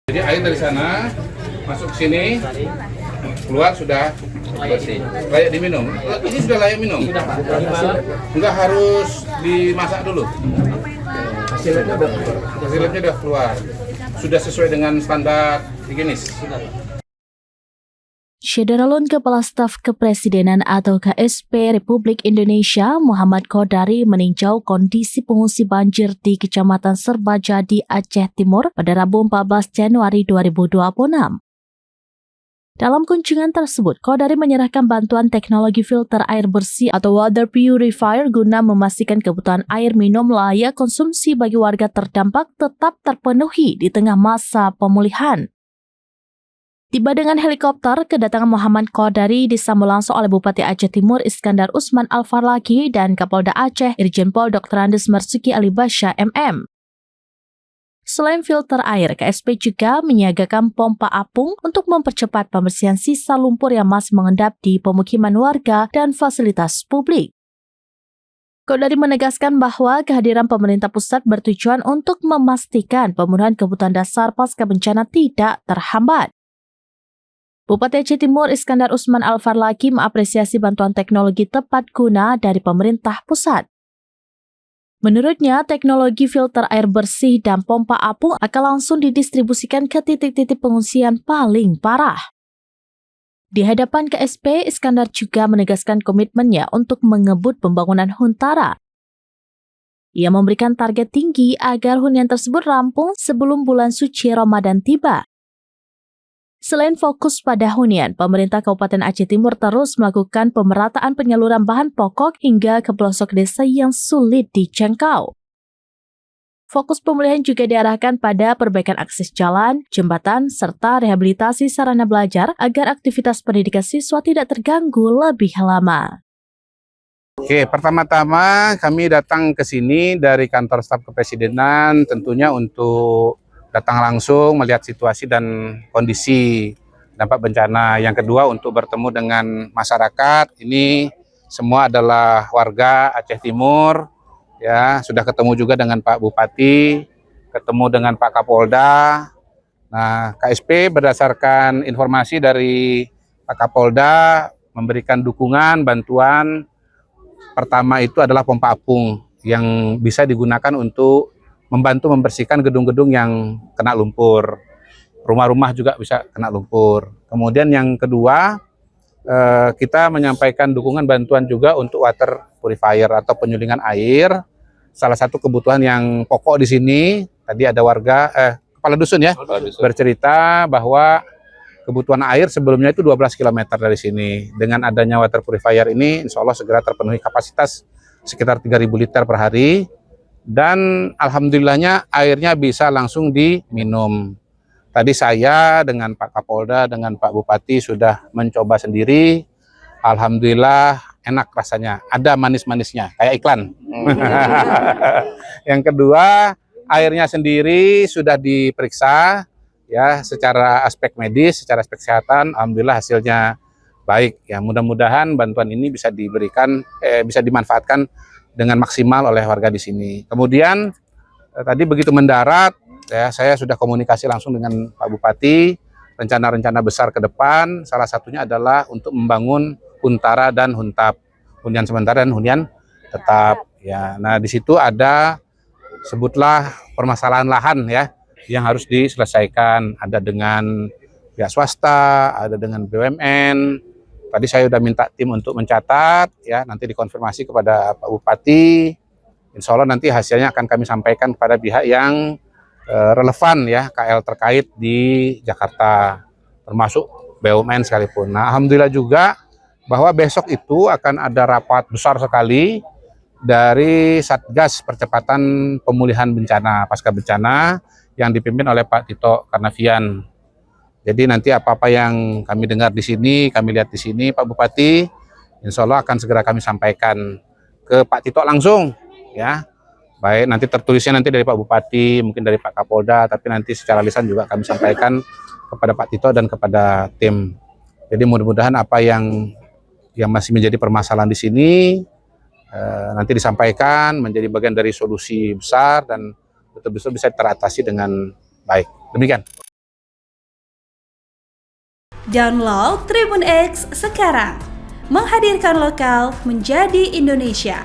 Jadi air dari sana masuk ke sini, keluar sudah bersih, layak diminum. Ini sudah layak minum. Sudah, Pak. Enggak harus dimasak dulu. Hasilnya udah keluar. Hasilnya sudah keluar. Sudah sesuai dengan standar higienis. Syederalun Kepala Staf Kepresidenan atau KSP Republik Indonesia Muhammad Qodari meninjau kondisi pengungsi banjir di Kecamatan Serbajadi, Aceh Timur pada Rabu 14 Januari 2026. Dalam kunjungan tersebut, Qodari menyerahkan bantuan teknologi filter air bersih atau water purifier guna memastikan kebutuhan air minum layak konsumsi bagi warga terdampak tetap terpenuhi di tengah masa pemulihan. Tiba dengan helikopter, kedatangan Muhammad Qodari disambut langsung oleh Bupati Aceh Timur Iskandar Usman Al-Farlaki dan Kapolda Aceh Irjen Pol Dr. Andes Marzuki Ali Basha MM. Selain filter air, KSP juga menyiagakan pompa apung untuk mempercepat pembersihan sisa lumpur yang masih mengendap di pemukiman warga dan fasilitas publik. Qodari menegaskan bahwa kehadiran pemerintah pusat bertujuan untuk memastikan pemenuhan kebutuhan dasar pasca bencana tidak terhambat. Bupati Aceh Timur Iskandar Usman Al-Farlaki mengapresiasi bantuan teknologi tepat guna dari pemerintah pusat. Menurutnya, teknologi filter air bersih dan pompa apung akan langsung didistribusikan ke titik-titik pengungsian paling parah. Di hadapan KSP, Iskandar juga menegaskan komitmennya untuk mengebut pembangunan Huntara. Ia memberikan target tinggi agar hunian tersebut rampung sebelum bulan suci Ramadan tiba. Selain fokus pada hunian, pemerintah Kabupaten Aceh Timur terus melakukan pemerataan penyaluran bahan pokok hingga ke pelosok desa yang sulit dijangkau. Fokus pemulihan juga diarahkan pada perbaikan akses jalan, jembatan, serta rehabilitasi sarana belajar agar aktivitas pendidikan siswa tidak terganggu lebih lama. Oke, pertama-tama kami datang ke sini dari kantor staf kepresidenan tentunya untuk datang langsung melihat situasi dan kondisi dampak bencana. Yang kedua untuk bertemu dengan masyarakat. Ini semua adalah warga Aceh Timur. Ya, sudah ketemu juga dengan Pak Bupati, ketemu dengan Pak Kapolda. Nah, KSP berdasarkan informasi dari Pak Kapolda memberikan dukungan, bantuan. Pertama itu adalah pompa apung yang bisa digunakan untuk membantu membersihkan gedung-gedung yang kena lumpur. Rumah-rumah juga bisa kena lumpur. Kemudian yang kedua, kita menyampaikan dukungan bantuan juga untuk water purifier atau penyulingan air. Salah satu kebutuhan yang pokok di sini, tadi ada warga, kepala dusun ya, bercerita bahwa kebutuhan air sebelumnya itu 12 km dari sini. Dengan adanya water purifier ini, insya Allah segera terpenuhi kapasitas sekitar 3.000 liter per hari. Dan alhamdulillahnya airnya bisa langsung diminum. Tadi saya dengan Pak Kapolda, dengan Pak Bupati sudah mencoba sendiri. Alhamdulillah enak rasanya, ada manis-manisnya, kayak iklan. Yang kedua, airnya sendiri sudah diperiksa ya secara aspek medis, secara aspek kesehatan. Alhamdulillah hasilnya baik. Ya mudah-mudahan bantuan ini bisa diberikan, bisa dimanfaatkan dengan maksimal oleh warga di sini. Kemudian tadi begitu mendarat, ya, saya sudah komunikasi langsung dengan Pak Bupati, rencana-rencana besar ke depan, salah satunya adalah untuk membangun Huntara dan Huntap, hunian sementara dan hunian tetap. Ya, nah di situ ada sebutlah permasalahan lahan ya yang harus diselesaikan, ada dengan pihak swasta, ada dengan BUMN. Tadi saya sudah minta tim untuk mencatat, ya nanti dikonfirmasi kepada Pak Bupati. Insya Allah nanti hasilnya akan kami sampaikan kepada pihak yang relevan ya, KL terkait di Jakarta, termasuk BUMN sekalipun. Nah, alhamdulillah juga bahwa besok itu akan ada rapat besar sekali dari Satgas Percepatan Pemulihan Bencana Pasca Bencana yang dipimpin oleh Pak Tito Karnavian. Jadi nanti apa-apa yang kami dengar di sini, kami lihat di sini, Pak Bupati, insya Allah akan segera kami sampaikan ke Pak Tito langsung, ya. Baik, nanti tertulisnya nanti dari Pak Bupati, mungkin dari Pak Kapolda, tapi nanti secara lisan juga kami sampaikan kepada Pak Tito dan kepada tim. Jadi mudah-mudahan apa yang masih menjadi permasalahan di sini nanti disampaikan menjadi bagian dari solusi besar dan betul-betul bisa teratasi dengan baik. Demikian. Download Tribun X sekarang. Menghadirkan lokal menjadi Indonesia.